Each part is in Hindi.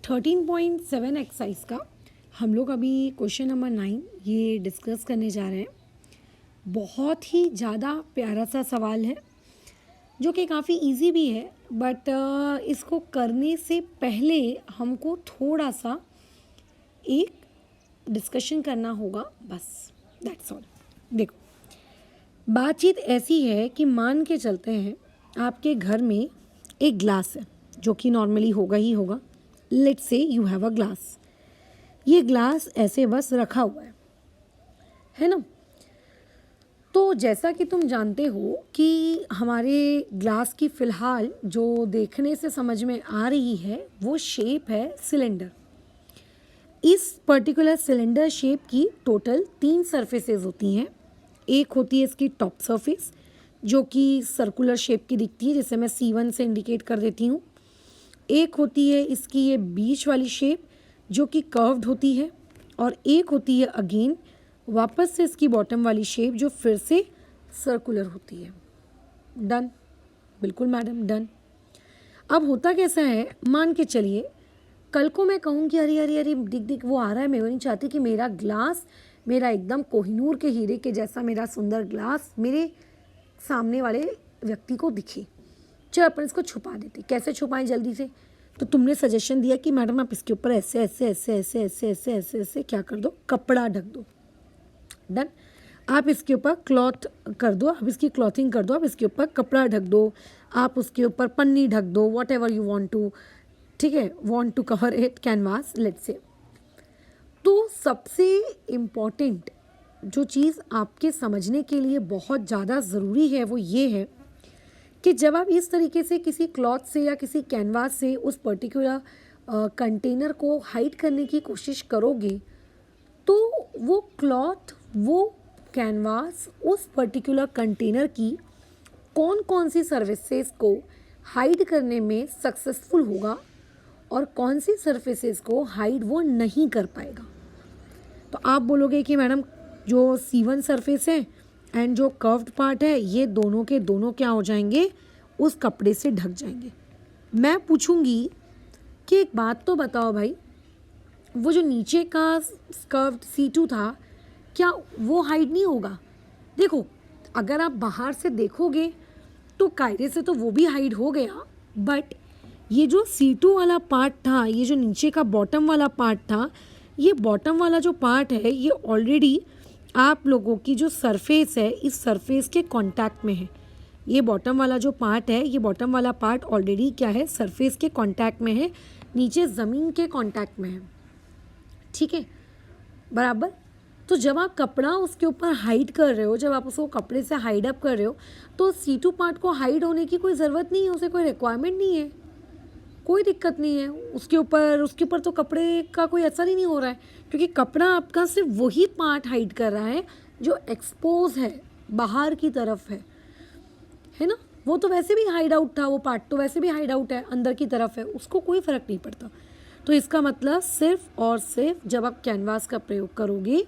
13.7 एक्सरसाइज का हम लोग अभी क्वेश्चन नंबर 9 ये डिस्कस करने जा रहे हैं। बहुत ही ज़्यादा प्यारा सा सवाल है जो कि काफ़ी इजी भी है, बट इसको करने से पहले हमको थोड़ा सा एक डिस्कशन करना होगा, बस दैट्स ऑल। देखो, बातचीत ऐसी है कि मान के चलते हैं आपके घर में एक ग्लास है जो कि नॉर्मली होगा ही होगा। Let's say you have a glass. ये ग्लास ऐसे बस रखा हुआ है ना। तो जैसा कि तुम जानते हो कि हमारे ग्लास की फ़िलहाल जो देखने से समझ में आ रही है वो शेप है सिलेंडर। इस पर्टिकुलर सिलेंडर शेप की टोटल 3 सरफेसेस होती हैं। एक होती है इसकी टॉप सरफेस जो कि सर्कुलर शेप की दिखती है, जिसे मैं C1 से इंडिकेट कर देती हूँ। एक होती है इसकी ये बीच वाली शेप जो कि कर्व्ड होती है, और एक होती है अगेन वापस से इसकी बॉटम वाली शेप जो फिर से सर्कुलर होती है। डन? बिल्कुल मैडम, डन। अब होता कैसा है, मान के चलिए कल को मैं कहूँ कि अरे अरे अरे दिख दिख वो आ रहा है, मैं वो नहीं चाहती कि मेरा ग्लास, मेरा एकदम कोहिनूर के हीरे के जैसा मेरा सुंदर ग्लास मेरे सामने वाले व्यक्ति को दिखे। चलो अपन इसको छुपा देते। कैसे छुपाएं जल्दी से? तो तुमने सजेशन दिया कि मैडम आप इसके ऊपर ऐसे ऐसे ऐसे ऐसे ऐसे ऐसे ऐसे ऐसे क्या कर दो, कपड़ा ढक दो। डन। आप इसके ऊपर क्लॉथ कर दो, आप इसकी क्लॉथिंग कर दो, आप इसके ऊपर कपड़ा ढक दो, आप उसके ऊपर पन्नी ढक दो, whatever you want to. ठीक है, want to cover it canvas, let's say. तो सबसे इम्पॉर्टेंट जो चीज़ आपके समझने के लिए बहुत ज़्यादा ज़रूरी है वो ये है कि जब आप इस तरीके से किसी क्लॉथ से या किसी कैनवास से उस पर्टिकुलर कंटेनर को हाइड करने की कोशिश करोगे तो वो क्लॉथ, वो कैनवास उस पर्टिकुलर कंटेनर की कौन कौन सी सर्विसेज को हाइड करने में सक्सेसफुल होगा और कौन सी सर्फेसेस को हाइड वो नहीं कर पाएगा। तो आप बोलोगे कि मैडम जो C1 सरफेस है एंड जो कर्व्ड पार्ट है ये दोनों के दोनों क्या हो जाएंगे, उस कपड़े से ढक जाएंगे। मैं पूछूंगी कि एक बात तो बताओ भाई, वो जो नीचे का कर्व्ड C2 था क्या वो हाइड नहीं होगा? देखो, अगर आप बाहर से देखोगे तो कायदे से तो वो भी हाइड हो गया, बट ये जो C2 वाला पार्ट था, ये जो नीचे का बॉटम वाला पार्ट था, ये बॉटम वाला जो पार्ट है ये ऑलरेडी आप लोगों की जो सरफेस है इस सरफेस के कांटेक्ट में है। ये बॉटम वाला जो पार्ट है, ये बॉटम वाला पार्ट ऑलरेडी क्या है, सरफेस के कांटेक्ट में है, नीचे ज़मीन के कांटेक्ट में है। ठीक है, बराबर। तो जब आप कपड़ा उसके ऊपर हाइड कर रहे हो, जब आप उसको कपड़े से हाइड अप कर रहे हो, तो C2 पार्ट को हाइड होने की कोई ज़रूरत नहीं है, उसे कोई रिक्वायरमेंट नहीं है, कोई दिक्कत नहीं है। उसके ऊपर तो कपड़े का कोई असर ही नहीं हो रहा है, क्योंकि कपड़ा आपका सिर्फ वही पार्ट हाइड कर रहा है जो एक्सपोज है, बाहर की तरफ है ना। वो तो वैसे भी हाइड आउट था, वो पार्ट तो वैसे भी हाइड आउट है, अंदर की तरफ है, उसको कोई फ़र्क नहीं पड़ता। तो इसका मतलब सिर्फ और सिर्फ जब आप कैनवास का प्रयोग करोगे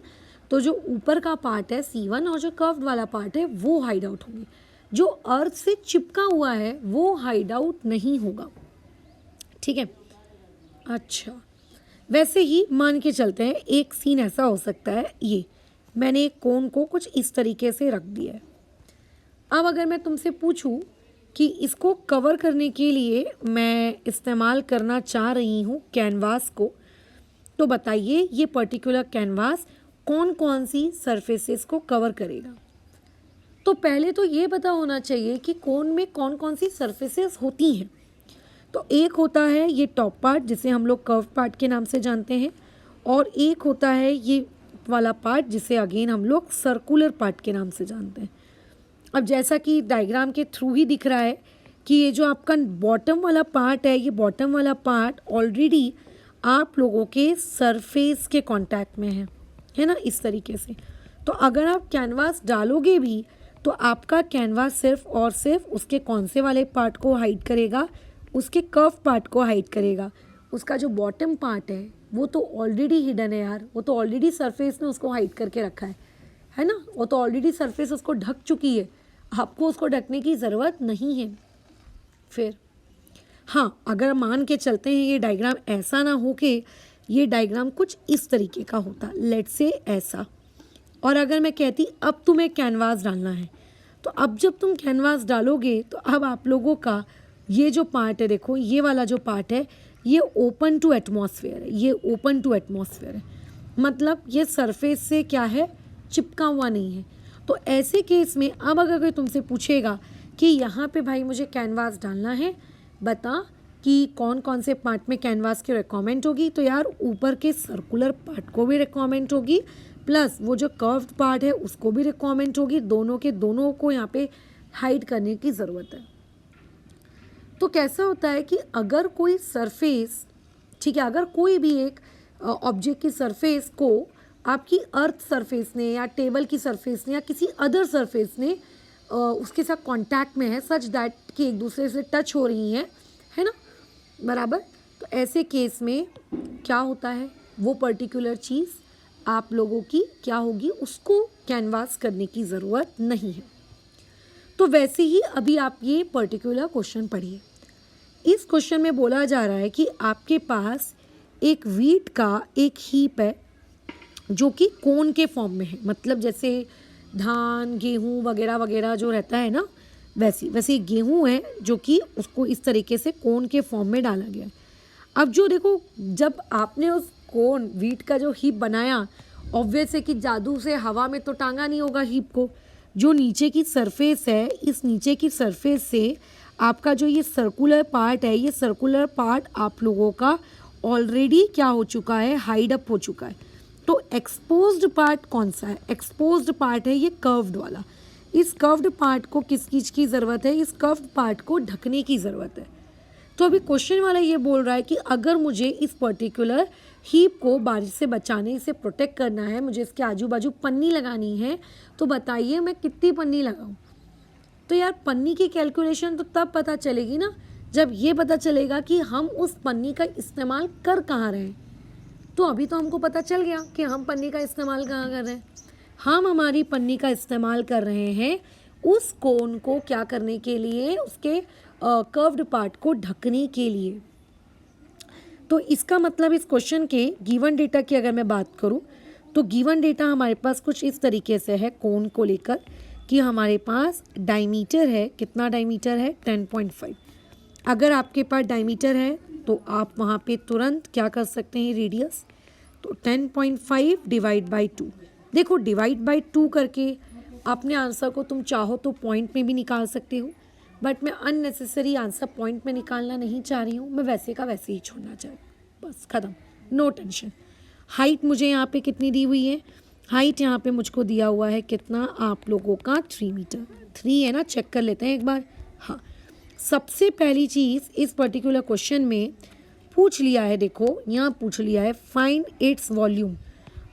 तो जो ऊपर का पार्ट है C1 और जो कर्व्ड वाला पार्ट है वो हाइड आउट होंगे, जो अर्थ से चिपका हुआ है वो हाइड आउट नहीं होगा। ठीक है, अच्छा। वैसे ही मान के चलते हैं एक सीन ऐसा हो सकता है, ये मैंने एक कोन को कुछ इस तरीके से रख दिया है। अब अगर मैं तुमसे पूछूं कि इसको कवर करने के लिए मैं इस्तेमाल करना चाह रही हूँ कैनवास को, तो बताइए ये पर्टिकुलर कैनवास कौन कौन सी सरफेसेस को कवर करेगा। तो पहले तो ये पता होना चाहिए कि कोन में कौन कौन सी सरफेसेस होती हैं। तो एक होता है ये टॉप पार्ट जिसे हम लोग कर्व पार्ट के नाम से जानते हैं, और एक होता है ये वाला पार्ट जिसे अगेन हम लोग सर्कुलर पार्ट के नाम से जानते हैं। अब जैसा कि डायग्राम के थ्रू ही दिख रहा है कि ये जो आपका बॉटम वाला पार्ट है, ये बॉटम वाला पार्ट ऑलरेडी आप लोगों के सरफेस के कांटेक्ट में है ना, इस तरीके से। तो अगर आप कैनवास डालोगे भी तो आपका कैनवास सिर्फ और सिर्फ उसके कौन से वाले पार्ट को हाइड करेगा, उसके कर्व पार्ट को हाइड करेगा। उसका जो बॉटम पार्ट है वो तो ऑलरेडी हिडन है यार, वो तो ऑलरेडी सरफेस ने उसको हाइड करके रखा है ना, वो तो ऑलरेडी सरफेस उसको ढक चुकी है, आपको उसको ढकने की ज़रूरत नहीं है। फिर हाँ, अगर मान के चलते हैं ये डायग्राम ऐसा ना हो कि ये डायग्राम कुछ इस तरीके का होता, लेट्स से ऐसा, और अगर मैं कहती अब तुम्हें कैनवास डालना है, तो अब जब तुम कैनवास डालोगे तो अब आप लोगों का ये जो पार्ट है, देखो ये वाला जो पार्ट है ये ओपन टू एटमॉस्फेयर है, ये ओपन टू एटमॉस्फेयर है, मतलब ये सरफेस से क्या है, चिपका हुआ नहीं है। तो ऐसे केस में अब अगर कोई तुमसे पूछेगा कि यहाँ पे भाई मुझे कैनवास डालना है, बता कि कौन कौन से पार्ट में कैनवास की रिक्वायरमेंट होगी, तो यार ऊपर के सर्कुलर पार्ट को भी रिक्वायरमेंट होगी, प्लस वो जो कर्व्ड पार्ट है उसको भी रिक्वायरमेंट होगी, दोनों के दोनों को यहाँ पे हाइड करने की ज़रूरत है। तो कैसा होता है कि अगर कोई सरफेस, ठीक है, अगर कोई भी एक ऑब्जेक्ट की सरफेस को आपकी अर्थ सरफेस ने या टेबल की सरफेस ने या किसी अदर सरफेस ने उसके साथ कांटेक्ट में है, सच दैट कि एक दूसरे से टच हो रही है ना, बराबर, तो ऐसे केस में क्या होता है, वो पर्टिकुलर चीज़ आप लोगों की क्या होगी, उसको कैनवास करने की ज़रूरत नहीं है। तो वैसे ही अभी आप ये पर्टिकुलर क्वेश्चन पढ़िए। इस क्वेश्चन में बोला जा रहा है कि आपके पास एक व्हीट का एक हीप है जो कि कोन के फॉर्म में है, मतलब जैसे धान गेहूँ वगैरह वगैरह जो रहता है ना, वैसे गेहूँ है जो कि उसको इस तरीके से कोन के फॉर्म में डाला गया है। अब जो देखो, जब आपने उस कोन व्हीट का जो हीप बनाया, ऑब्वियस है कि जादू से हवा में तो टांगा नहीं होगा हीप को, जो नीचे की सरफेस है, इस नीचे की सरफेस से आपका जो ये सर्कुलर पार्ट है, ये सर्कुलर पार्ट आप लोगों का ऑलरेडी क्या हो चुका है, हाइड अप हो चुका है। तो एक्सपोज्ड पार्ट कौन सा है, एक्सपोज्ड पार्ट है ये कर्व्ड वाला। इस कर्व्ड पार्ट को किस चीज़ की ज़रूरत है, इस कर्व्ड पार्ट को ढकने की ज़रूरत है। तो अभी क्वेश्चन वाला ये बोल रहा है कि अगर मुझे इस पर्टिकुलर हीप को बारिश से बचाने से प्रोटेक्ट करना है, मुझे इसके आजू बाजू पन्नी लगानी है, तो बताइए मैं कितनी पन्नी लगाऊं। तो यार पन्नी की कैलकुलेशन तो तब पता चलेगी ना जब ये पता चलेगा कि हम उस पन्नी का इस्तेमाल कर कहाँ रहे हैं। तो अभी तो हमको पता चल गया कि हम पन्नी का इस्तेमाल कहाँ कर रहे हैं। हम हमारी पन्नी का इस्तेमाल कर रहे हैं उस कोन को क्या करने के लिए, उसके कर्व्ड पार्ट को ढकने के लिए। तो इसका मतलब इस क्वेश्चन के गिवन डेटा की अगर मैं बात करूं तो गिवन डेटा हमारे पास कुछ इस तरीके से है कोन को लेकर कि हमारे पास डायमीटर है, कितना डायमीटर है, 10.5। अगर आपके पास डायमीटर है तो आप वहाँ पे तुरंत क्या कर सकते हैं, रेडियस, तो 10.5 डिवाइड बाई 2। देखो डिवाइड बाई 2 करके अपने आंसर को तुम चाहो तो पॉइंट में भी निकाल सकते हो, बट मैं अननेसेसरी आंसर पॉइंट में निकालना नहीं चाह रही हूँ, मैं वैसे का वैसे ही छोड़ना चाह रही हूँ, बस ख़त्म, नो टेंशन। हाइट मुझे यहाँ पे कितनी दी हुई है, हाइट यहाँ पे मुझको दिया हुआ है कितना, आप लोगों का 3 मीटर, 3 है ना, चेक कर लेते हैं एक बार। हाँ, सबसे पहली चीज़ इस पर्टिकुलर क्वेश्चन में पूछ लिया है, देखो यहाँ पूछ लिया है फाइंड इट्स वॉल्यूम।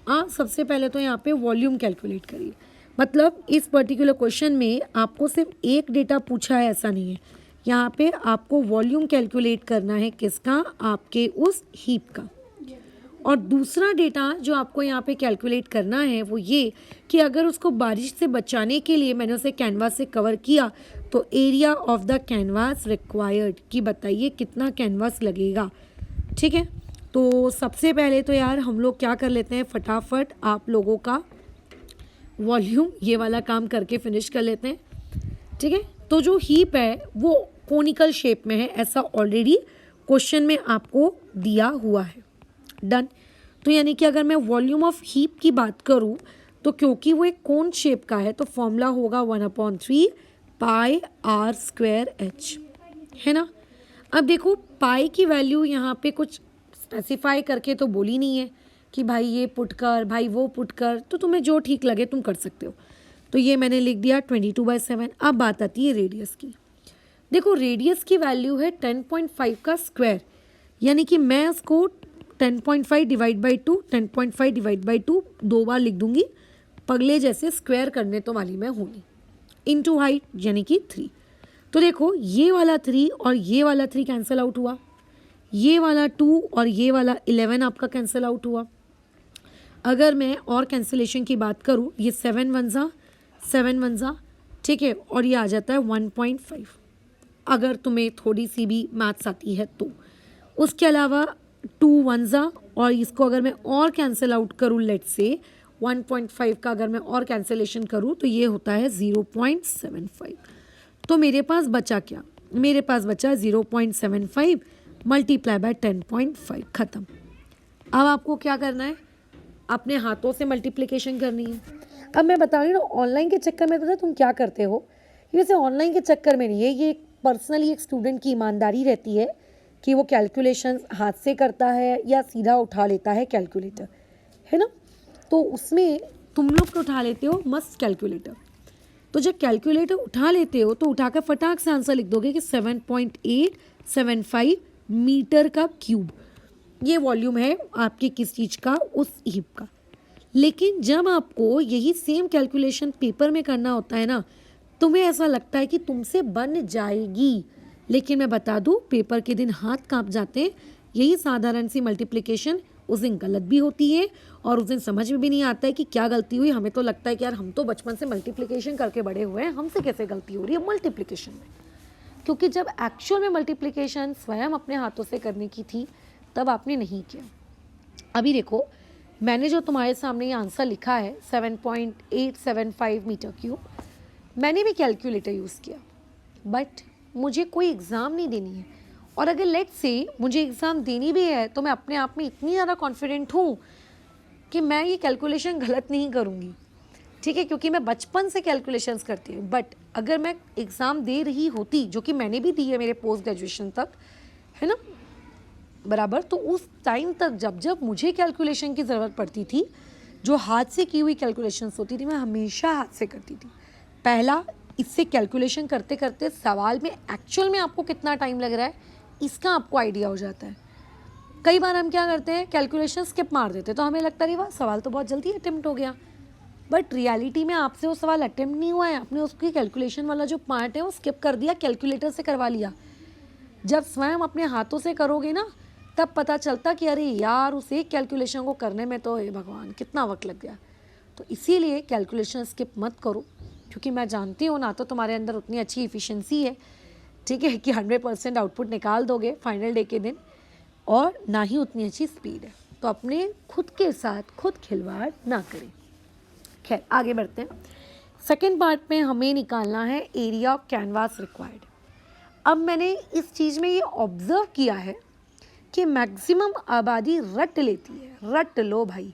सबसे पहले तो यहाँ पे वॉल्यूम कैलकुलेट करिए, मतलब इस पर्टिकुलर क्वेश्चन में आपको सिर्फ एक डेटा पूछा है ऐसा नहीं है, यहाँ पे आपको वॉल्यूम कैलकुलेट करना है, किसका, आपके उस हीप का। और दूसरा डेटा जो आपको यहाँ पे कैलकुलेट करना है वो ये कि अगर उसको बारिश से बचाने के लिए मैंने उसे कैनवास से कवर किया तो area of the canvas required कि बताइए कितना कैनवास लगेगा। ठीक है, तो सबसे पहले तो यार हम लोग क्या कर लेते हैं, फटाफट आप लोगों का वॉल्यूम ये वाला काम करके फिनिश कर लेते हैं। ठीक है, तो जो हीप है वो कोनिकल शेप में है, ऐसा ऑलरेडी क्वेश्चन में आपको दिया हुआ है। डन। तो यानी कि अगर मैं वॉल्यूम ऑफ हीप की बात करूं तो क्योंकि वो एक कोन शेप का है तो फॉर्मूला होगा 1/3 पाई आर स्क्वायर एच, है ना। अब देखो पाई की वैल्यू यहाँ पे कुछ स्पेसिफाई करके तो बोली नहीं है कि भाई ये पुट कर, भाई वो पुट कर, तो तुम्हें जो ठीक लगे तुम कर सकते हो। तो ये मैंने लिख दिया 22/7। अब बात आती है रेडियस की। देखो रेडियस की वैल्यू है 10.5 का स्क्वायर, यानी कि मैं उसको 10.5 डिवाइड बाई 2, 10.5 डिवाइड बाई 2 दो बार लिख दूंगी, पगले जैसे स्क्वायर करने तो वाली मैं हूँ, इनटू हाइट यानी कि 3। तो देखो ये वाला 3 और ये वाला 3 कैंसिल आउट हुआ, ये वाला 2 और ये वाला 11 आपका कैंसिल आउट हुआ। अगर मैं और कैंसिलेशन की बात करूँ, ये 7 1 जा 7 1 जा, ठीक है, और ये आ जाता है 1.5। अगर तुम्हें थोड़ी सी भी मैथ्स आती है तो। उसके अलावा 2 1 और इसको अगर मैं और कैंसिल आउट करूँ, लेट्स से 1.5 का अगर मैं और कैंसिलेशन करूँ तो ये होता है 0.75। तो मेरे पास बचा क्या? मेरे पास बचा 0.75 मल्टीप्लाई बाय 10.5, ख़त्म। अब आपको क्या करना है? अपने हाथों से मल्टीप्लिकेशन करनी है। अब मैं बता रही हूँ ना, ऑनलाइन के चक्कर में तो तुम क्या करते हो, वैसे ऑनलाइन के चक्कर में नहीं है, ये पर्सनली एक स्टूडेंट की ईमानदारी रहती है कि वो कैलकुलेशन हाथ से करता है या सीधा उठा लेता है कैलकुलेटर, है ना। तो उसमें तुम लोग तो उठा लेते हो मस्त कैलकुलेटर। तो जब कैलकुलेटर उठा लेते हो तो उठाकर फटाक से आंसर लिख दोगे कि 7.875 मीटर का क्यूब ये वॉल्यूम है आपके किस चीज़ का, उस हीप का। लेकिन जब आपको यही सेम कैलकुलेशन पेपर में करना होता है ना, तुम्हें ऐसा लगता है कि तुमसे बन जाएगी, लेकिन मैं बता दूं पेपर के दिन हाथ कांप जाते हैं। यही साधारण सी मल्टीप्लिकेशन उस दिन गलत भी होती है और उस दिन समझ में भी नहीं आता है कि क्या गलती हुई। हमें तो लगता है कि यार हम तो बचपन से मल्टीप्लिकेशन करके बड़े हुए हैं, हमसे कैसे गलती हो रही है मल्टीप्लिकेशन में। क्योंकि जब एक्चुअल में मल्टीप्लिकेशन स्वयं अपने हाथों से करने की थी तब आपने नहीं किया। अभी देखो, मैंने जो तुम्हारे सामने ये आंसर लिखा है 7.875 मीटर क्यूब, मैंने भी कैलकुलेटर यूज़ किया, बट मुझे कोई एग्ज़ाम नहीं देनी है। और अगर लेट्स से मुझे एग्ज़ाम देनी भी है तो मैं अपने आप में इतनी ज़्यादा कॉन्फिडेंट हूँ कि मैं ये कैलकुलेशन गलत नहीं करूँगी, ठीक है, क्योंकि मैं बचपन से कैलकुलेशंस करती हूँ। बट अगर मैं एग्ज़ाम दे रही होती, जो कि मैंने भी दी है मेरे पोस्ट ग्रेजुएशन तक, है ना, बराबर, तो उस टाइम तक जब जब मुझे कैलकुलेशन की ज़रूरत पड़ती थी, जो हाथ से की हुई कैलकुलेशंस होती थी, मैं हमेशा हाथ से करती थी। पहला, इससे कैलकुलेशन करते करते सवाल में एक्चुअल में आपको कितना टाइम लग रहा है इसका आपको आइडिया हो जाता है। कई बार हम क्या करते हैं, कैलकुलेशन स्किप मार देते हैं, तो हमें लगता है वाह सवाल तो बहुत जल्दी अटेम्प्ट हो गया, बट रियलिटी में आपसे वो सवाल अटेम्प्ट नहीं हुआ है, आपने उसकी कैलकुलेशन वाला जो पार्ट है वो स्किप कर दिया, कैलकुलेटर से करवा लिया। जब स्वयं अपने हाथों से करोगे ना, तब पता चलता कि अरे यार उस एक कैलकुलेशन को करने में तो हे भगवान कितना वक्त लग गया। तो इसीलिए कैलकुलेशन स्किप मत करो, क्योंकि मैं जानती हूँ ना तो तुम्हारे अंदर उतनी अच्छी इफ़िशिएंसी है, ठीक है, कि 100% आउटपुट निकाल दोगे फाइनल डे के दिन, और ना ही उतनी अच्छी स्पीड है। तो अपने खुद के साथ खुद खिलवाड़ ना करें। खैर आगे बढ़ते हैं। सेकेंड पार्ट में हमें निकालना है एरिया ऑफ कैनवास रिक्वायर्ड। अब मैंने इस चीज़ में ये ऑब्ज़र्व किया है कि मैक्सिमम आबादी रट लेती है, रट लो भाई,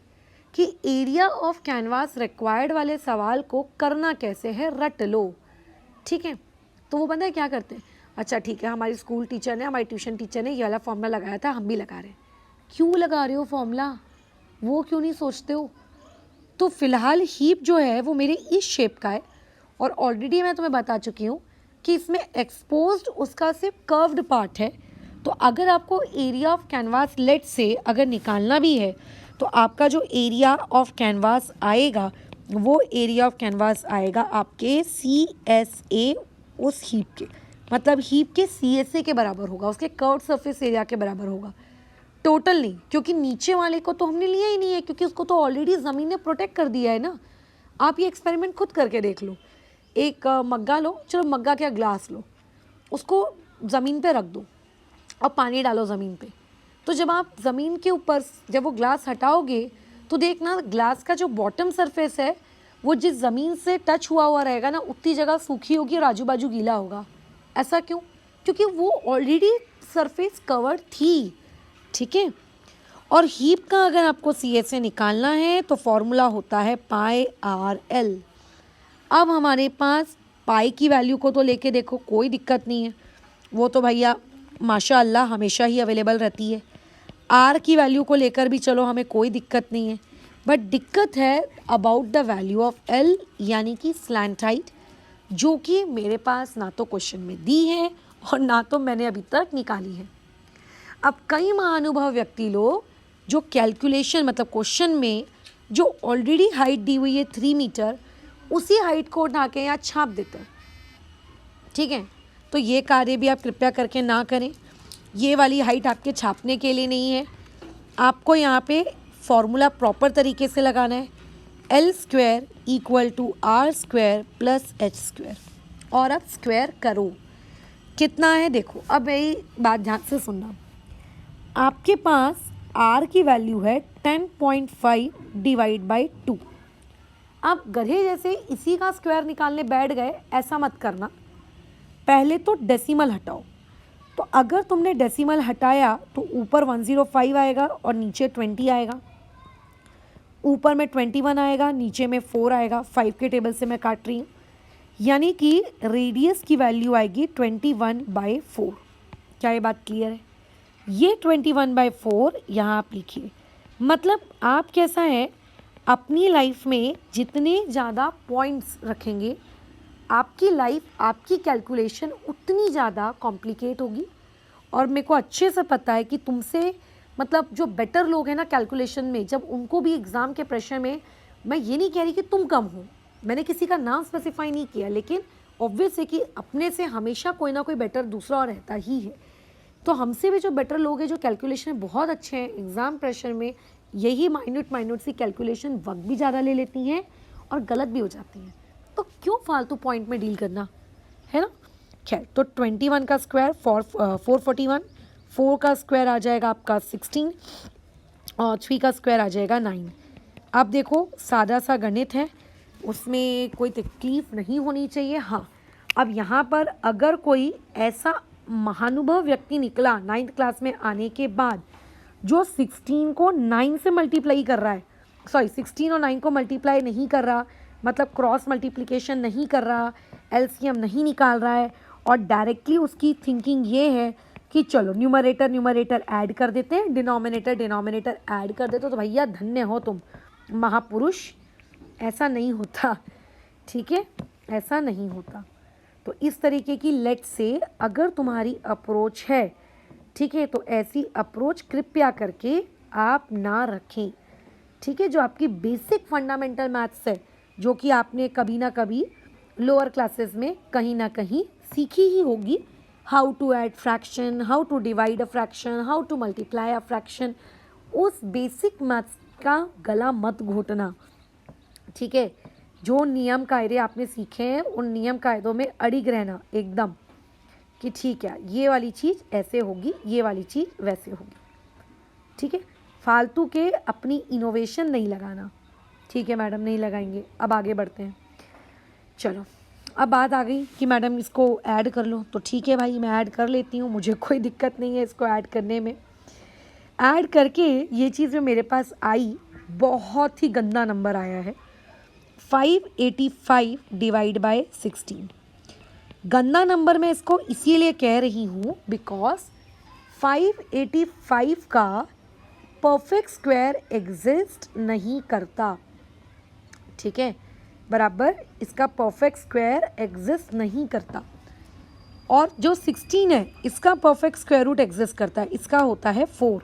कि एरिया ऑफ कैनवास रिक्वायर्ड वाले सवाल को करना कैसे है, रट लो, ठीक है। तो वो बंदा क्या करते हैं, अच्छा ठीक है, हमारी स्कूल टीचर ने, हमारी ट्यूशन टीचर ने ये वाला फॉर्मूला लगाया था, हम भी लगा रहे हैं। क्यों लगा रहे हो फॉर्मूला, वो क्यों नहीं सोचते हो? तो फिलहाल हीप जो है वो मेरे इस शेप का है, और ऑलरेडी मैं तुम्हें बता चुकी हूँ कि इसमें एक्सपोज्ड उसका सिर्फ कर्व्ड पार्ट है। तो अगर आपको एरिया ऑफ कैनवास लेट से अगर निकालना भी है तो आपका जो एरिया ऑफ कैनवास आएगा वो एरिया ऑफ कैनवास आएगा आपके CSA उस हीप के, मतलब हीप के CSA के बराबर होगा, उसके कर्व्ड सरफेस एरिया के बराबर होगा, टोटल नहीं, क्योंकि नीचे वाले को तो हमने लिया ही नहीं है, क्योंकि उसको तो ऑलरेडी ज़मीन ने प्रोटेक्ट कर दिया है ना। आप ये एक्सपेरिमेंट खुद करके देख लो। एक मग्गा लो, चलो मग्गा क्या ग्लास लो, उसको ज़मीन पे रख दो और पानी डालो ज़मीन पे। तो जब आप ज़मीन के ऊपर जब वो ग्लास हटाओगे तो देखना ग्लास का जो बॉटम सरफेस है वो जिस ज़मीन से टच हुआ रहेगा ना, उतनी जगह सूखी होगी और आजू बाजू गीला होगा। ऐसा क्यों? क्योंकि वो ऑलरेडी सरफेस कवर्ड थी, ठीक है। और हीप का अगर आपको CSA निकालना है तो फॉर्मूला होता है πRL। अब हमारे पास पाई की वैल्यू को तो लेके देखो कोई दिक्कत नहीं है, वो तो भैया माशाअल्लाह हमेशा ही अवेलेबल रहती है। आर की वैल्यू को लेकर भी चलो हमें कोई दिक्कत नहीं है, बट दिक्कत है about the value of L, यानी कि स्लैंट हाइट, जो कि मेरे पास ना तो क्वेश्चन में दी है और ना तो मैंने अभी तक निकाली है। अब कई महानुभव व्यक्ति लोग जो कैलकुलेशन मतलब क्वेश्चन में जो ऑलरेडी हाइट दी हुई है 3 मीटर, उसी हाइट को उठा के यहाँ छाप देते हैं, ठीक है। तो ये कार्य भी आप कृपया करके ना करें, ये वाली हाइट आपके छापने के लिए नहीं है। आपको यहाँ पे फॉर्मूला प्रॉपर तरीके से लगाना है, L² = R² + H², और आप स्क्वायर करो। कितना है देखो, अब यही बात ध्यान से सुनना। आपके पास r की वैल्यू है 10.5 डिवाइड बाई 2। आप गधे जैसे इसी का स्क्वायर निकालने बैठ गए, ऐसा मत करना। पहले तो डेसिमल हटाओ। तो अगर तुमने डेसिमल हटाया तो ऊपर 105 आएगा और नीचे 20 आएगा, ऊपर में 21 आएगा, नीचे में 4 आएगा। 5 के टेबल से मैं काट रही हूँ, यानी कि रेडियस की वैल्यू आएगी 21/4। क्या ये बात क्लियर है? ये 21/4 यहाँ आप लिखिए। मतलब आप कैसा है, अपनी लाइफ में जितने ज़्यादा पॉइंट्स रखेंगे, आपकी लाइफ, आपकी कैलकुलेशन उतनी ज़्यादा कॉम्प्लिकेट होगी। और मेरे को अच्छे से पता है कि तुमसे मतलब जो बेटर लोग हैं ना कैलकुलेशन में, जब उनको भी एग्ज़ाम के प्रेशर में, मैं ये नहीं कह रही कि तुम कम हो, मैंने किसी का नाम स्पेसिफाई नहीं किया, लेकिन ऑब्वियस है कि अपने से हमेशा कोई ना कोई बेटर दूसरा और रहता ही है। तो हमसे भी जो बेटर लोग हैं, जो कैलकुलेशन में बहुत अच्छे हैं, एग्ज़ाम प्रेशर में यही माइन्यूट सी कैलकुलेशन वक्त भी ज़्यादा ले लेती हैं और गलत भी हो जाती हैं। तो क्यों फालतू पॉइंट में डील करना, है ना। खैर, तो 21 का स्क्वायर 441, 4 का स्क्वायर आ जाएगा आपका 16 और 3 का स्क्वायर आ जाएगा 9। अब देखो, सादा सा गणित है, उसमें कोई तकलीफ नहीं होनी चाहिए। हाँ, अब यहाँ पर अगर कोई ऐसा महानुभव व्यक्ति निकला 9th क्लास में आने के बाद जो 16 को 9 से मल्टीप्लाई कर रहा है, 16 और 9 को मल्टीप्लाई नहीं कर रहा, मतलब क्रॉस मल्टीप्लिकेशन नहीं कर रहा, एलसीएम नहीं निकाल रहा है, और डायरेक्टली उसकी थिंकिंग ये है कि चलो न्यूमरेटर ऐड कर देते हैं, डिनोमिनेटर ऐड कर देते हो, तो भैया धन्य हो तुम, महापुरुष। ऐसा नहीं होता, ठीक है, ऐसा नहीं होता। तो इस तरीके की लेट से अगर तुम्हारी अप्रोच है, ठीक है, तो ऐसी अप्रोच कृपया करके आप ना रखें, ठीक है। जो आपकी बेसिक फंडामेंटल मैथ्स है, जो कि आपने कभी ना कभी लोअर क्लासेस में कहीं ना कहीं सीखी ही होगी, how to add fraction, how to divide a fraction, how to multiply a fraction, उस बेसिक मैथ्स का गला मत घोटना, ठीक है। जो नियम कायदे आपने सीखे हैं, उन नियम कायदों में अड़िग रहना एकदम, कि ठीक है ये वाली चीज़ ऐसे होगी, ये वाली चीज़ वैसे होगी, ठीक है। फालतू के अपनी इनोवेशन नहीं लगाना, ठीक है मैडम, नहीं लगाएंगे। अब आगे बढ़ते हैं। चलो, अब बात आ गई कि मैडम इसको ऐड कर लो, तो ठीक है भाई, मैं ऐड कर लेती हूँ, मुझे कोई दिक्कत नहीं है इसको ऐड करने में। ऐड करके ये चीज़ जो मेरे पास आई, बहुत ही गंदा नंबर आया है, 585 डिवाइड बाय 16। गंदा नंबर मैं इसको इसीलिए कह रही हूँ बिकॉज 585 का परफेक्ट स्क्वायर एग्जिस्ट नहीं करता, ठीक है, बराबर, इसका परफेक्ट स्क्वायर एग्जिस्ट नहीं करता। और जो 16 है इसका परफेक्ट स्क्वायर रूट एग्जिस्ट करता है, इसका होता है 4,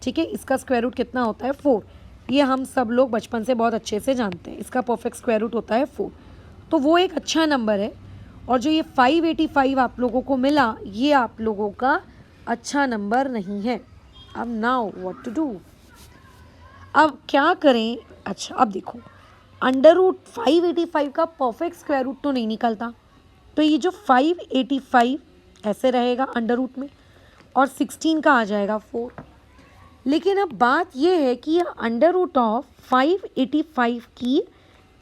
ठीक है, इसका स्क्वायर रूट कितना होता है 4, ये हम सब लोग बचपन से बहुत अच्छे से जानते हैं, इसका परफेक्ट स्क्वायर रूट होता है 4, तो वो एक अच्छा नंबर है। और जो ये 585 आप लोगों को मिला, ये आप लोगों का अच्छा नंबर नहीं है। अब नाउ व्हाट टू डू, अब क्या करें। अच्छा, अब देखो, अंडर रूट 585 का परफेक्ट स्क्वायर रूट तो नहीं निकलता, तो ये जो 585 ऐसे रहेगा अंडर रूट में, और 16 का आ जाएगा 4। लेकिन अब बात ये है कि ये अंडर रूट ऑफ 585 की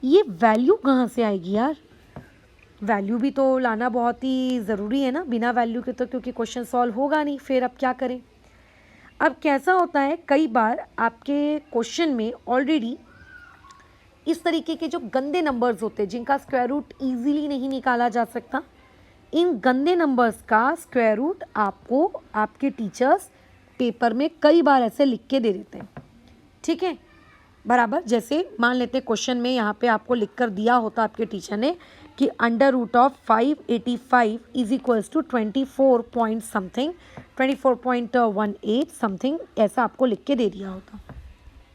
ये वैल्यू कहाँ से आएगी यार। वैल्यू भी तो लाना बहुत ही ज़रूरी है ना, बिना वैल्यू के तो क्योंकि क्वेश्चन सॉल्व होगा नहीं। फिर अब क्या करें। अब कैसा होता है, कई बार आपके क्वेश्चन में ऑलरेडी इस तरीके के जो गंदे नंबर्स होते हैं जिनका स्क्वायर रूट ईजीली नहीं निकाला जा सकता, इन गंदे नंबर्स का स्क्वायर रूट आपको आपके टीचर्स पेपर में कई बार ऐसे लिख के दे देते हैं, ठीक है, बराबर। जैसे मान लेते हैं क्वेश्चन में यहाँ पे आपको लिख कर दिया होता आपके टीचर ने कि under root of 585 is equals to 24 point something, 24.18 something, ऐसा आपको लिख के दे दिया होता।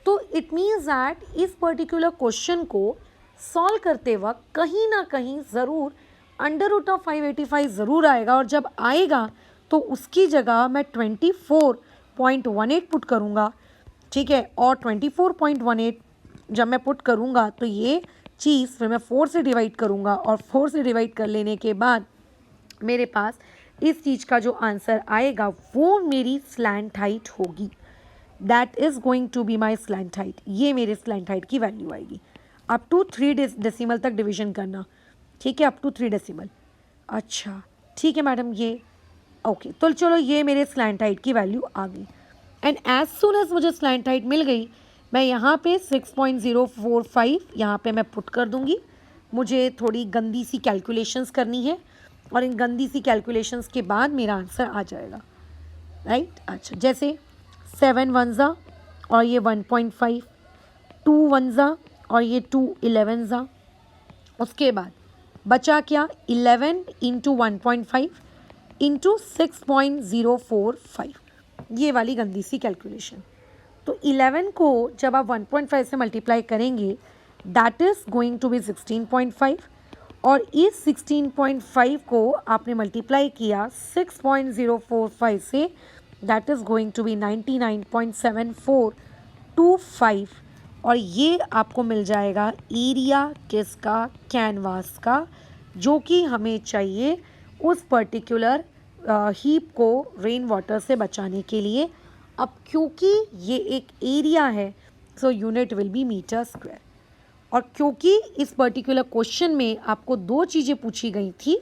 तो इट मीन्स दैट इस पर्टिकुलर क्वेश्चन को सॉल्व करते वक्त कहीं ना कहीं ज़रूर अंडर रूट ऑफ 585 ज़रूर आएगा, और जब आएगा तो उसकी जगह मैं 24.18 पुट करूँगा, ठीक है। और 24.18 जब मैं पुट करूँगा तो ये चीज़ फिर मैं 4 से डिवाइड करूँगा, और 4 से डिवाइड कर लेने के बाद मेरे पास इस चीज़ का जो आंसर आएगा वो मेरी स्लैंट हाइट होगी। That is going to be my slant height. ये मेरे स्लैंट हाइट की वैल्यू आएगी। अप टू 3 डेसिमल तक डिवीजन करना, ठीक है, अप टू 3 डेसिमल। अच्छा ठीक है मैडम, ये ओके। तो चलो ये मेरे स्लैंट हाइट की वैल्यू आ गई। एंड एज सुन एज मुझे स्लैंट हाइट मिल गई, मैं यहाँ पे 6.045 यहाँ पे मैं पुट कर दूँगी। मुझे थोड़ी गंदी सी कैलकुलेशंस करनी है और इन गंदी सी कैलकुलेशंस के बाद मेरा आंसर आ जाएगा, राइट। अच्छा, जैसे 7 1 और ये 1.5, 2 1 और ये 2 11 उसके बाद बचा क्या, 11 इंटू 1.5 इंटू 6.045, ये वाली गंदी सी कैलकुलेशन। तो 11 को जब आप 1.5 से मल्टीप्लाई करेंगे that is going to be 16.5 और इस 16.5 को आपने मल्टीप्लाई किया 6.045 से, that is going to be 99.7425 और ये आपको मिल जाएगा एरिया किसका, कैनवास का, जो कि हमें चाहिए उस पर्टिकुलर हीप को रेन वाटर से बचाने के लिए। अब क्योंकि ये एक एरिया है so unit will be metre square, और क्योंकि इस पर्टिकुलर क्वेश्चन में आपको 2 चीज़ें पूछी गई थी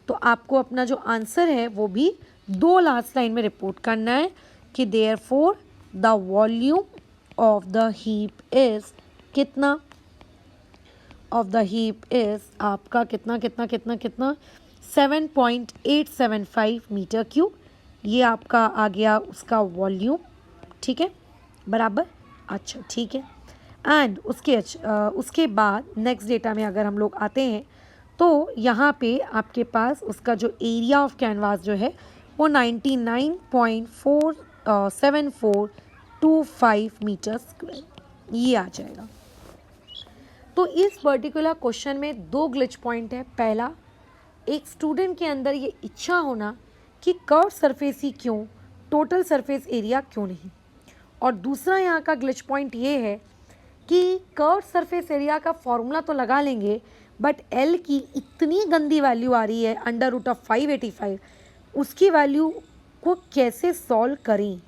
तो आपको अपना जो आंसर है वो भी 2 लास्ट लाइन में रिपोर्ट करना है कि therefore the volume of the heap is कितना, ऑफ द हीप इज़ आपका कितना कितना कितना कितना 7.875 मीटर क्यूब। ये आपका आ गया उसका वॉल्यूम, ठीक है, बराबर। अच्छा ठीक है। एंड उसके बाद नेक्स्ट डेटा में अगर हम लोग आते हैं तो यहाँ पे आपके पास उसका जो एरिया ऑफ कैनवास जो है वो 99.7425 मीटर स्क्वायर ये आ जाएगा। तो इस पर्टिकुलर क्वेश्चन में 2 ग्लिच पॉइंट है। पहला, एक स्टूडेंट के अंदर ये इच्छा होना कि कर्व सरफेस ही क्यों, टोटल सरफेस एरिया क्यों नहीं। और दूसरा यहाँ का ग्लिच पॉइंट ये है कि कर्व सरफेस एरिया का फॉर्मूला तो लगा लेंगे बट एल की इतनी गंदी वैल्यू आ रही है √585, उसकी वैल्यू को कैसे सॉल्व करें।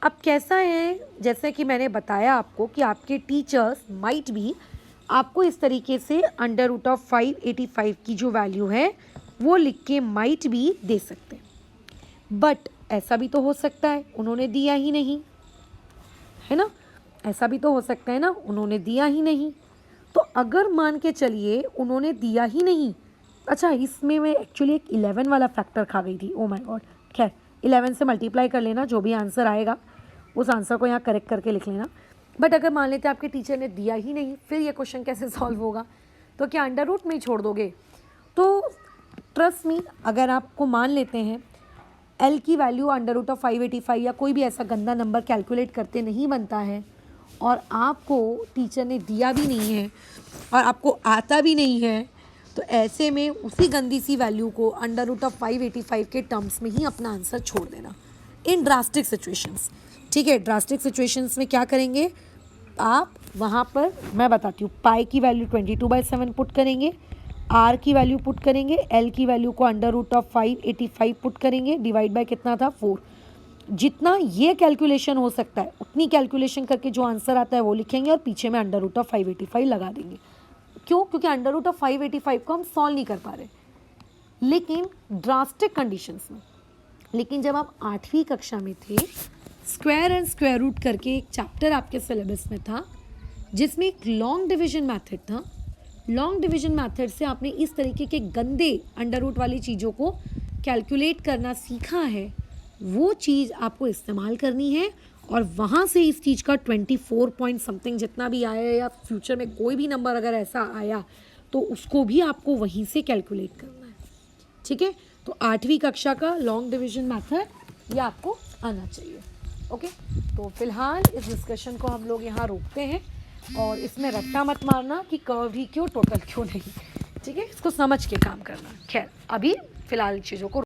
अब कैसा है, जैसे कि मैंने बताया आपको कि आपके टीचर्स माइट भी आपको इस तरीके से √585 की जो वैल्यू है वो लिख के माइट भी दे सकते हैं, बट ऐसा भी तो हो सकता है उन्होंने दिया ही नहीं, है ना, ऐसा भी तो हो सकता है ना उन्होंने दिया ही नहीं। तो अगर मान के चलिए उन्होंने दिया ही नहीं, अच्छा इसमें मैं एक्चुअली एक 11 वाला फैक्टर खा गई थी, ओ माय गॉड। खैर 11 से मल्टीप्लाई कर लेना, जो भी आंसर आएगा उस आंसर को यहाँ करेक्ट करके लिख लेना। बट अगर मान लेते आपके टीचर ने दिया ही नहीं, फिर ये क्वेश्चन कैसे सॉल्व होगा, तो क्या अंडर रूट में ही छोड़ दोगे। तो ट्रस्ट मी, अगर आपको मान लेते हैं एल की वैल्यू √585 या कोई भी ऐसा गंदा नंबर कैलकुलेट करते नहीं बनता है और आपको टीचर ने दिया भी नहीं है और आपको आता भी नहीं है, तो ऐसे में उसी गंदी सी वैल्यू को √585 के टर्म्स में ही अपना आंसर छोड़ देना इन ड्रास्टिक सिचुएशंस, ठीक है। ड्रास्टिक सिचुएशंस में क्या करेंगे आप, वहाँ पर मैं बताती हूँ, पाई की वैल्यू 22/7 पुट करेंगे, आर की वैल्यू पुट करेंगे, एल की वैल्यू को √585 पुट करेंगे, डिवाइड बाय कितना था 4। जितना ये कैलकुलेशन हो सकता है उतनी कैलकुलेशन करके जो आंसर आता है वो लिखेंगे और पीछे में √585 लगा देंगे। क्यों, क्योंकि √585 को हम सॉल्व नहीं कर पा रहे, लेकिन ड्रास्टिक कंडीशंस में। लेकिन जब आप 8वीं कक्षा में थे, स्क्वायर एंड स्क्वायर रूट करके एक चैप्टर आपके सिलेबस में था जिसमें एक लॉन्ग डिवीजन मैथड था। लॉन्ग डिवीजन मैथड से आपने इस तरीके के गंदे अंडर रूट वाली चीज़ों को कैलकुलेट करना सीखा है, वो चीज़ आपको इस्तेमाल करनी है और वहाँ से इस चीज़ का 24 पॉइंट समथिंग जितना भी आया या फ्यूचर में कोई भी नंबर अगर ऐसा आया तो उसको भी आपको वहीं से कैलकुलेट करना है, ठीक है। तो 8वीं कक्षा का लॉन्ग डिवीजन मैथड ये आपको आना चाहिए, ओके। तो फिलहाल इस डिस्कशन को हम लोग यहाँ रोकते हैं और इसमें रट्टा मत मारना कि कर्व ही क्यों टोटल क्यों नहीं, ठीक है, इसको समझ के काम करना। खैर अभी फिलहाल चीज़ों को